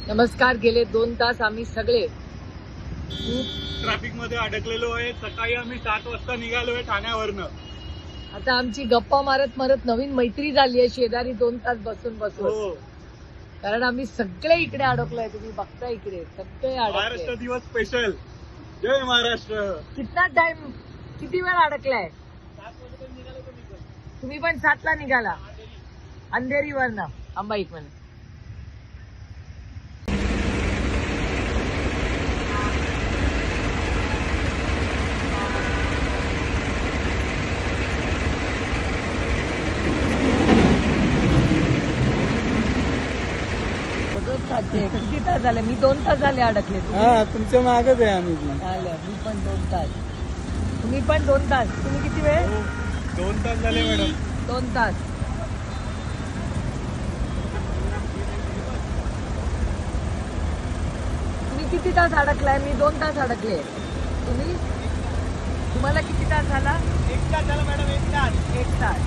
नमस्कार. गेले 2 तास आम्ही सगळे ट्रॅफिक मध्ये अडकलेलो आहे. सकाळी आम्ही 7 वाजता निघालोय ठाण्यावरनं. आता आमची गप्पा मारत मारत नवीन मैत्री झाली आहे शेजारी 2 तास बसून बसून. हो, कारण आम्ही सगळे इकडे अडकलोय. तुम्ही बघता इकडे सगळे महाराष्ट्र अडकले. दिवस स्पेशल. जय महाराष्ट्र. कितना टाइम, किती वेळ अडकलाय? 7 वाजता निघालो तुम्ही पण. तुम्ही पण 7 ला निघाला अंधेरीवरनं. आंबा एक मिनिट. किती तास झाले? मी 2 तास झाले अडकले. हा, तुमच्या मागच आहे आम्ही. झालं, मी पण 2 तास. तुम्ही पण 2 तास. तुम्ही किती वेळ? 2 तास झाले मॅडम. 2 तास. तुम्ही किती तास अडकलाय? मी 2 तास अडकले. तुम्हाला किती तास झाला? 1 तास झाला मॅडम. 1 तास. 1 तास.